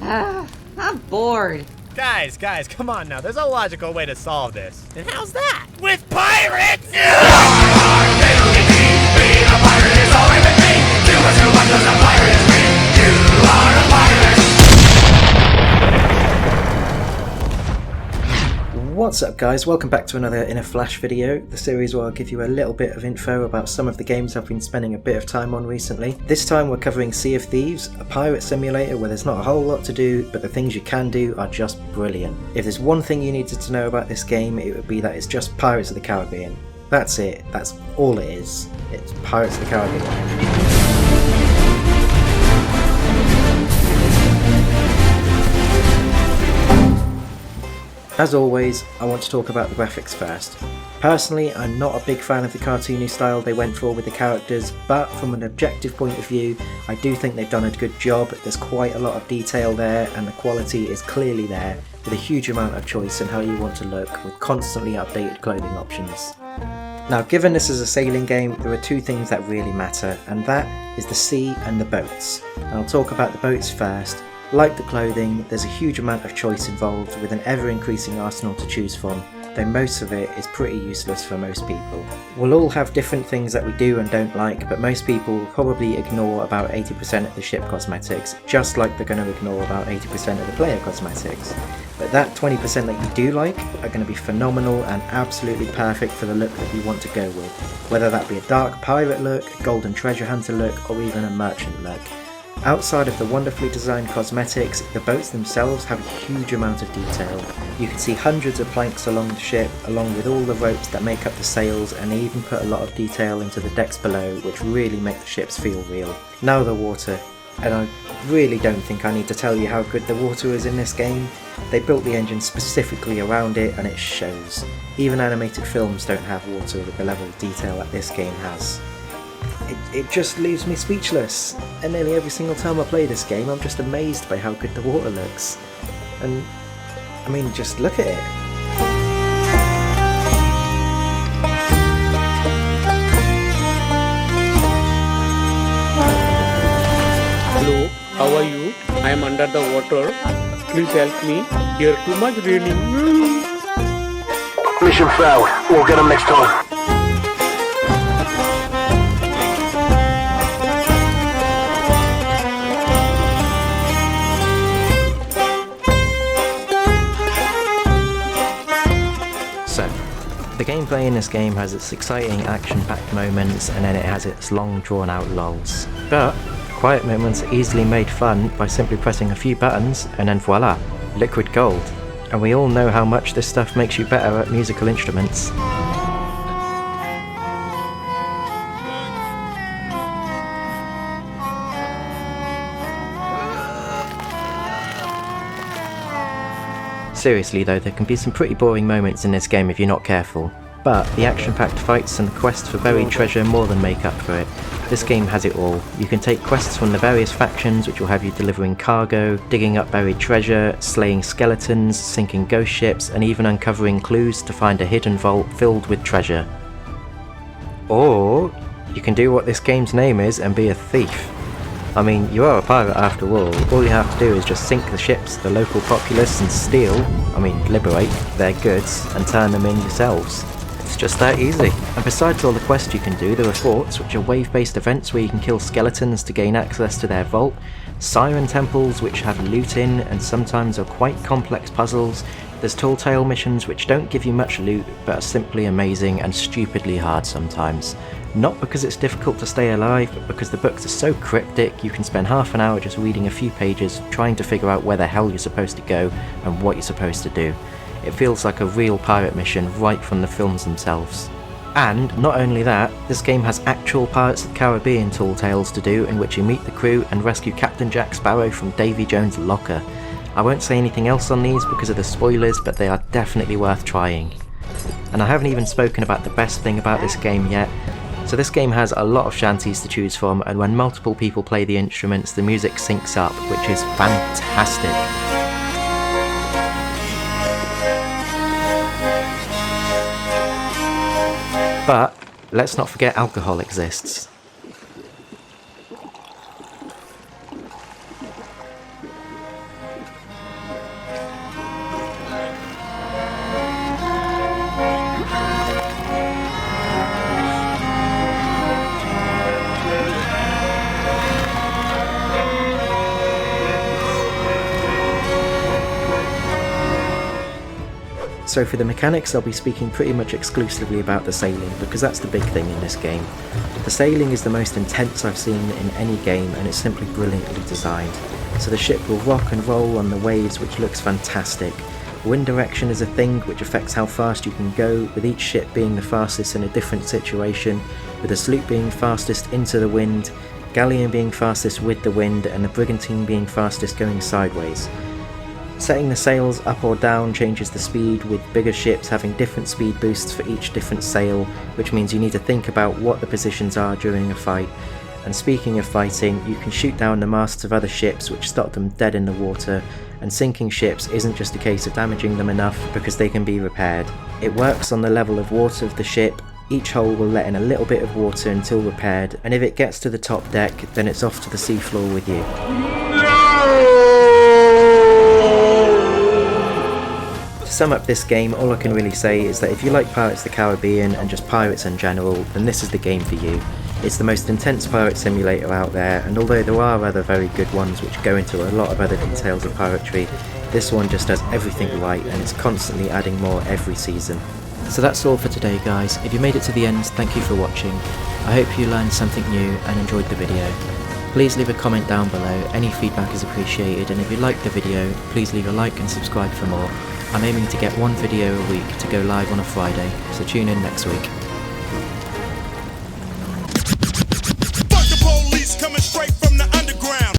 I'm bored. Guys, come on now. There's a logical way to solve this. And how's that? With pirates! What's up guys, welcome back to another In a Flash video, the series where I'll give you a little bit of info about some of the games I've been spending a bit of time on recently. This time we're covering Sea of Thieves, a pirate simulator where there's not a whole lot to do, but the things you can do are just brilliant. If there's one thing you needed to know about this game, it would be that it's just Pirates of the Caribbean. That's it, that's all it is. It's Pirates of the Caribbean. As always, I want to talk about the graphics first. Personally, I'm not a big fan of the cartoony style they went for with the characters, but from an objective point of view, I do think they've done a good job. There's quite a lot of detail there, and the quality is clearly there, with a huge amount of choice in how you want to look, with constantly updated clothing options. Now, given this is a sailing game, there are two things that really matter, and that is the sea and the boats. And I'll talk about the boats first. Like the clothing, there's a huge amount of choice involved with an ever-increasing arsenal to choose from, though most of it is pretty useless for most people. We'll all have different things that we do and don't like, but most people will probably ignore about 80% of the ship cosmetics, just like they're going to ignore about 80% of the player cosmetics. But that 20% that you do like are going to be phenomenal and absolutely perfect for the look that you want to go with, whether that be a dark pirate look, a golden treasure hunter look, or even a merchant look. Outside of the wonderfully designed cosmetics, the boats themselves have a huge amount of detail. You can see hundreds of planks along the ship, along with all the ropes that make up the sails, and they even put a lot of detail into the decks below, which really make the ships feel real. Now the water, and I really don't think I need to tell you how good the water is in this game. They built the engine specifically around it, and it shows. Even animated films don't have water with the level of detail that this game has. It just leaves me speechless, and nearly every single time I play this game I'm just amazed by how good the water looks. And I mean, just look at it. Hello, how are you? I am under the water. Please help me. Here too much raining. Mission failed. We'll get them next time. So, the gameplay in this game has its exciting action-packed moments, and then it has its long drawn-out lulls. But quiet moments are easily made fun by simply pressing a few buttons, and then voila, liquid gold. And we all know how much this stuff makes you better at musical instruments. Seriously though, there can be some pretty boring moments in this game if you're not careful, but the action-packed fights and the quest for buried treasure more than make up for it. This game has it all. You can take quests from the various factions, which will have you delivering cargo, digging up buried treasure, slaying skeletons, sinking ghost ships, and even uncovering clues to find a hidden vault filled with treasure. Or you can do what this game's name is and be a thief. I mean, you are a pirate after all you have to do is just sink the ships, the local populace, and steal, liberate, their goods and turn them in yourselves. It's just that easy. And besides all the quests you can do, there are forts, which are wave-based events where you can kill skeletons to gain access to their vault, siren temples which have loot in and sometimes are quite complex puzzles, there's tall tale missions which don't give you much loot but are simply amazing and stupidly hard sometimes. Not because it's difficult to stay alive, but because the books are so cryptic you can spend half an hour just reading a few pages trying to figure out where the hell you're supposed to go and what you're supposed to do. It feels like a real pirate mission right from the films themselves. And not only that, this game has actual Pirates of the Caribbean tall tales to do in which you meet the crew and rescue Captain Jack Sparrow from Davy Jones' locker. I won't say anything else on these because of the spoilers, but they are definitely worth trying. And I haven't even spoken about the best thing about this game yet. So this game has a lot of shanties to choose from, and when multiple people play the instruments, the music syncs up, which is fantastic. But let's not forget alcohol exists. So for the mechanics, I'll be speaking pretty much exclusively about the sailing, because that's the big thing in this game. The sailing is the most intense I've seen in any game, and it's simply brilliantly designed. So the ship will rock and roll on the waves, which looks fantastic. Wind direction is a thing which affects how fast you can go, with each ship being the fastest in a different situation, with the sloop being fastest into the wind, galleon being fastest with the wind, and the brigantine being fastest going sideways. Setting the sails up or down changes the speed, with bigger ships having different speed boosts for each different sail, which means you need to think about what the positions are during a fight. And speaking of fighting, you can shoot down the masts of other ships which stop them dead in the water, and sinking ships isn't just a case of damaging them enough because they can be repaired. It works on the level of water of the ship. Each hull will let in a little bit of water until repaired, and if it gets to the top deck, then it's off to the seafloor with you. To sum up this game, all I can really say is that if you like Pirates of the Caribbean and just pirates in general, then this is the game for you. It's the most intense pirate simulator out there, and although there are other very good ones which go into a lot of other details of piratry, this one just does everything right and it's constantly adding more every season. So that's all for today guys. If you made it to the end, thank you for watching. I hope you learned something new and enjoyed the video. Please leave a comment down below, any feedback is appreciated, and if you liked the video, please leave a like and subscribe for more. I'm aiming to get one video a week to go live on a Friday, so tune in next week.